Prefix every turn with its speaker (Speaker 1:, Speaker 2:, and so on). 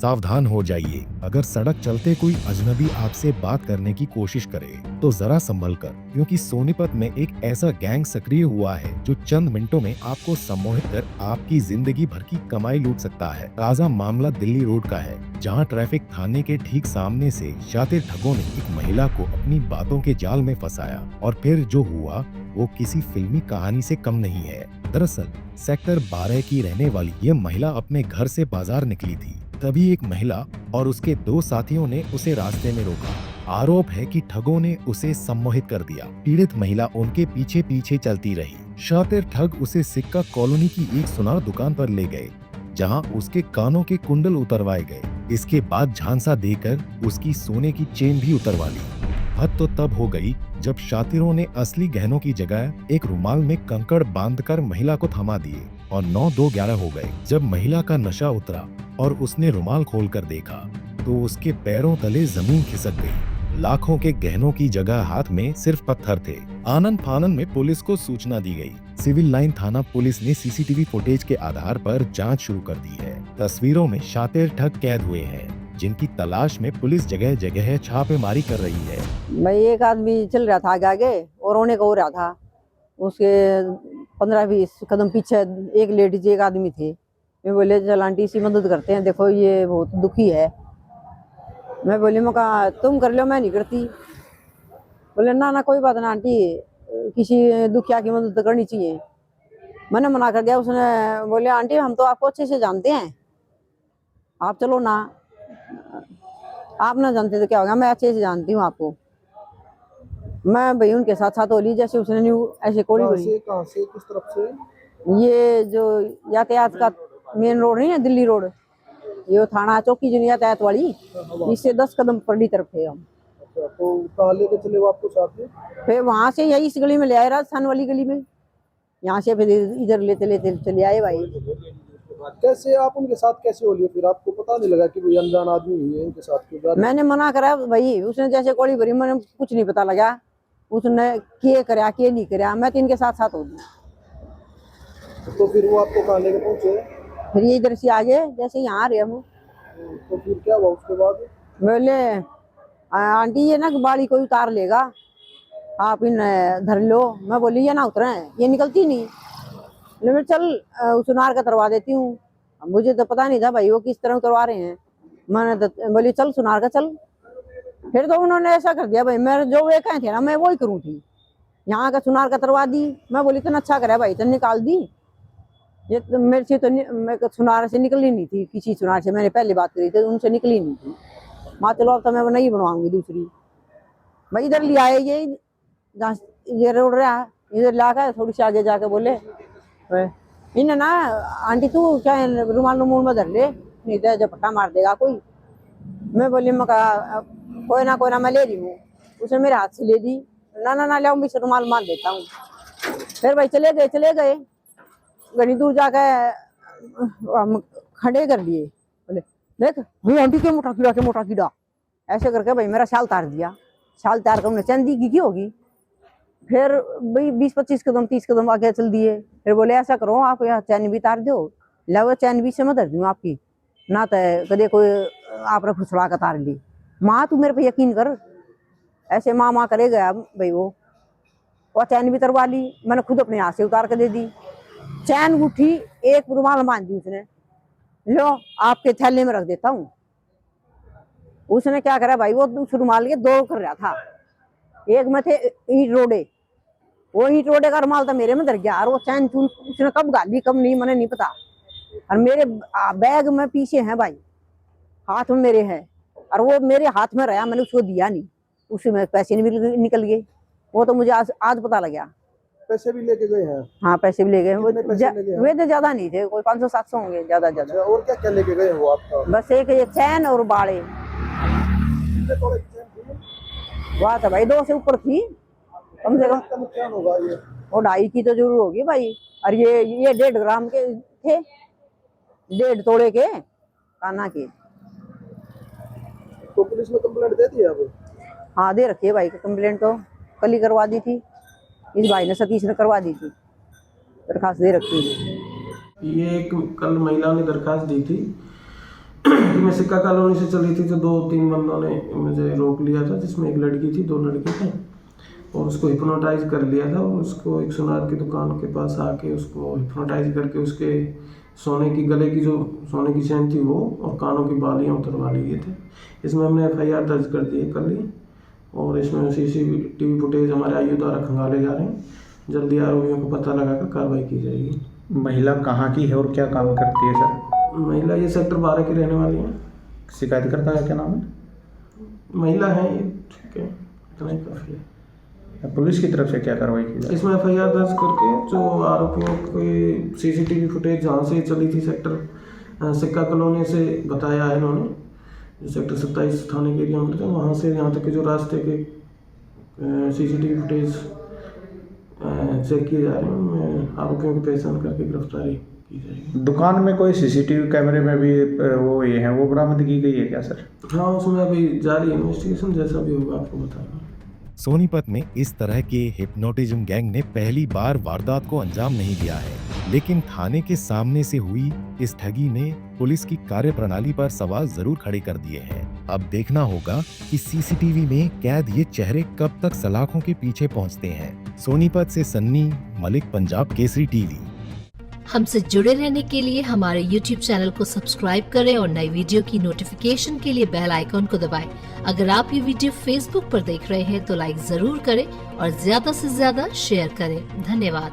Speaker 1: सावधान हो जाइए। अगर सड़क चलते कोई अजनबी आपसे बात करने की कोशिश करे तो जरा संभल कर, क्योंकि सोनीपत में एक ऐसा गैंग सक्रिय हुआ है जो चंद मिनटों में आपको सम्मोहित कर आपकी जिंदगी भर की कमाई लूट सकता है। ताज़ा मामला दिल्ली रोड का है, जहां ट्रैफिक थाने के ठीक सामने से शातिर ठगों ने एक महिला को अपनी बातों के जाल में फंसाया और फिर जो हुआ वो किसी फिल्मी कहानी से कम नहीं है। दरअसल सेक्टर 12 की रहने वाली ये महिला अपने घर से बाजार निकली थी। तभी एक महिला और उसके 2 साथियों ने उसे रास्ते में रोका। आरोप है कि ठगों ने उसे सम्मोहित कर दिया। पीड़ित महिला उनके पीछे पीछे चलती रही। शातिर ठग उसे सिक्का कॉलोनी की एक सुनार दुकान पर ले गए, जहां उसके कानों के कुंडल उतरवाए गए। इसके बाद झांसा देकर उसकी सोने की चेन भी उतरवा ली। हद तो तब हो गई जब शातिरों ने असली गहनों की जगह एक रुमाल में कंकड़ बांधकर महिला को थमा दिए और 9-2-11 हो गए। जब महिला का नशा उतरा और उसने रुमाल खोलकर देखा तो उसके पैरों तले जमीन खिसक गई। लाखों के गहनों की जगह हाथ में सिर्फ पत्थर थे। आनन फानन में पुलिस को सूचना दी गई। सिविल लाइन थाना पुलिस ने सीसीटीवी फुटेज के आधार पर जांच शुरू कर दी है। तस्वीरों में शातिर ठग कैद हुए हैं, जिनकी तलाश में पुलिस जगह जगह छापेमारी कर रही है।
Speaker 2: भाई एक आदमी चल रहा था आगे आगे और रोने को हो रहा था। उसके 15-20 कदम पीछे एक लेडीज एक आदमी थे। मैं बोले चल आंटी सी मदद करते हैं, देखो ये बहुत दुखी है। मैं बोली मैं कहा तुम कर लो, मैं नहीं करती। बोले ना ना कोई बात ना आंटी, किसी दुखिया की मदद करनी चाहिए। मैंने मना कर दिया। उसने बोले आंटी हम तो आपको अच्छे से जानते हैं, आप चलो ना। आप ना जानते तो क्या होगा, मैं अच्छे से जानती हूँ आपको। मैं भाई उनके साथ साथ होली जैसे उसने न्यू ऐसे कोड़ी हुई।
Speaker 3: कहाँ से किस तरफ से?
Speaker 2: ये जो यातायात का मेन रोड नहीं है दिल्ली रोड, ये थाना चौकी जो यातायात वाली, इससे 10 कदम परली तरफ है हम।
Speaker 3: अच्छा, तो कहाँ लेके चले वो आपको साथ में?
Speaker 2: फिर वहां से यही इस गली में ले आए, राजस्थान वाली गली में। यहाँ से फिर इधर लेते लेते चले आए भाई।
Speaker 3: कैसे आप उनके साथ कैसे हो लिए? फिर आपको पता नहीं लगा कि कोई अनजान आदमी ही है इनके साथ? क्यों?
Speaker 2: मैंने मना करा भाई, उसने जैसे कोड़ी भरी, मैंने कुछ नहीं पता लगा उसने के करा के नहीं करा। मैं तो इनके साथ साथ हो गई।
Speaker 3: तो फिर वो आपको कहाँ लेके पहुंचे?
Speaker 2: फिर ये इधर से आगे जैसे यहाँ आ रहे हम।
Speaker 3: तो फिर क्या हुआ उसके बाद?
Speaker 2: बोले आंटी ये ना बाड़ी कोई उतार लेगा, आप इन धर लो। मैं बोली ये ना उतरे, ये निकलती नहीं। मैं चल सुनार का करवा देती हूँ। मुझे तो पता नहीं था भाई वो किस तरह उतरवा रहे हैं। मैंने तो बोली चल सुनार का चल। फिर तो उन्होंने ऐसा कर दिया भाई, मैं जो वे कहे थे ना मैं वही करूँ थी। यहाँ का सुनार का करवा दी। मैं बोली इतना अच्छा करे भाई, तो निकाल दी। ये तो मेरे से तो मैं सुनार से निकली नहीं थी, किसी सुनार से मैंने पहले बात करी थी, उनसे निकली नहीं थी। माँ चलो अब तो मैं नहीं बनवाऊंगी दूसरी। भाई इधर ले आए ये, जहाँ ये रोड रहा है इधर लाकर थोड़ी सी आगे जाके बोले इन्हें ना आंटी तू क्या रुमाल रूमाल में धर ले, नहीं तो झपट्टा मार देगा कोई। मैं बोली मैं कहा कोई ना मैं ले रही हूँ। उसने मेरे हाथ से ले दी। ना ना ना ले मैं रुमाल मार देता हूँ। फिर भाई चले गए घनी दूर जाके हम खड़े कर लिए। बोले देख भाई आंटी के मोटा कीड़ा ऐसे करके भाई मेरा शाल तार दिया। शाल तार कर उन्हें चैन दी की होगी। फिर भाई 20-25 कदम 30 कदम आगे चल दिए। फिर बोले ऐसा करो आप यहाँ चैन भी तार दो, लो चैन भी से मैं धर दूँ आपकी, ना तो कदे कोई आपने फुसड़ा का तार ली। माँ तू मेरे पे यकीन कर, ऐसे माँ करे गया भाई वो चैन भी तरवा ली। मैंने खुद अपने हाथ से उतार के दे दी। चैन उठी, एक रुमाल बांध दी उसने, लो आपके थैले में रख देता हूँ। उसने क्या करा भाई, वो उस रुमाल के 2 कर रहा था। एक में थे ईट रोडे, वो ईट रोडे का रुमाल था मेरे में धर गया। और वो चैन उसने कब गाली कब नहीं मैंने नहीं पता। और मेरे बैग में पीछे है भाई, हाथ में मेरे है, और वो मेरे हाथ में रहा, मैंने उसको दिया नहीं। उसमें पैसे भी निकल गए। वो तो मुझे आज पता लगा।
Speaker 3: पैसे भी लेके गए हैं?
Speaker 2: हाँ पैसे भी ले गए।
Speaker 3: वे
Speaker 2: तो ज्यादा नहीं थे, कोई 500-700 होंगे ज्यादा।
Speaker 3: और क्या क्या लेके गए वो आपका?
Speaker 2: बस एक ये चैन और बाड़े। वाह था भाई 2 से ऊपर थी कम से कम।
Speaker 3: नुकसान होगा ये?
Speaker 2: और 2.5 की तो जरूर होगी भाई। और ये 1.5 ग्राम के थे, 1.5 तोड़े के काना के।
Speaker 3: तो पुलिस में कंप्लेंट दे दी है अब?
Speaker 2: हाँ दे रखी है भाई, कंप्लेंट तो कल ही करवा दी थी। इस भाई ने सतीश ने करवा दी थी, दरखास्त दे रखी है।
Speaker 4: ये एक कल महिला ने दरखास्त दी थी कि मैं सिक्का कॉलोनी से चली थी तो 2-3 बंदों ने मुझे रोक लिया था, जिसमें एक लड़की थी, 2 लड़के थे, और उसको हिप्नोटाइज कर लिया था। और उसको एक सुनार की दुकान के पास आके उसको हिप्नोटाइज करके उसके सोने की गले की जो सोने की चैन थी वो और कानों की बालियाँ उतरवा लिए थे। इसमें हमने FIR दर्ज कर दी है कल ही, और इसमें CCTV फुटेज हमारे आईओ द्वारा खंगाले जा रहे हैं। जल्दी आरोपियों को पता लगाकर कार्रवाई की जाएगी।
Speaker 5: महिला कहाँ की है और क्या काम करती है सर?
Speaker 4: महिला ये सेक्टर 12 की रहने वाली है।
Speaker 5: शिकायतकर्ता का क्या नाम है?
Speaker 4: महिला है ये, ठीक है, इतना ही काफ़ी है।
Speaker 5: पुलिस की तरफ से क्या कार्रवाई की जाए?
Speaker 4: इसमें FIR दर्ज करके जो आरोपियों की CCTV फुटेज जहाँ से चली थी सेक्टर सिक्का कॉलोनी से बताया है इन्होंने, जो सेक्टर 27 थाने के एरिया में थे, वहाँ से यहाँ तक के जो रास्ते के CCTV फुटेज चेक किए जा रहे हैं, उनमें आरोपियों की पहचान करके गिरफ्तारी की जाएगी।
Speaker 5: दुकान में कोई CCTV कैमरे में भी वो बरामद की गई है क्या सर?
Speaker 4: हाँ, उसमें अभी जारी है इन्वेस्टिगेशन, जैसा भी होगा आपको बताएंगे।
Speaker 1: सोनीपत में इस तरह के हिप्नोटिज्म गैंग ने पहली बार वारदात को अंजाम नहीं दिया है, लेकिन थाने के सामने से हुई इस ठगी ने पुलिस की कार्यप्रणाली पर सवाल जरूर खड़े कर दिए हैं। अब देखना होगा कि CCTV में कैद ये चेहरे कब तक सलाखों के पीछे पहुंचते हैं। सोनीपत से सन्नी मलिक, पंजाब केसरी TV।
Speaker 6: हमसे जुड़े रहने के लिए हमारे YouTube चैनल को सब्सक्राइब करें और नई वीडियो की नोटिफिकेशन के लिए बेल आइकॉन को दबाएं। अगर आप ये वीडियो Facebook पर देख रहे हैं तो लाइक जरूर करें और ज्यादा से ज्यादा शेयर करें। धन्यवाद।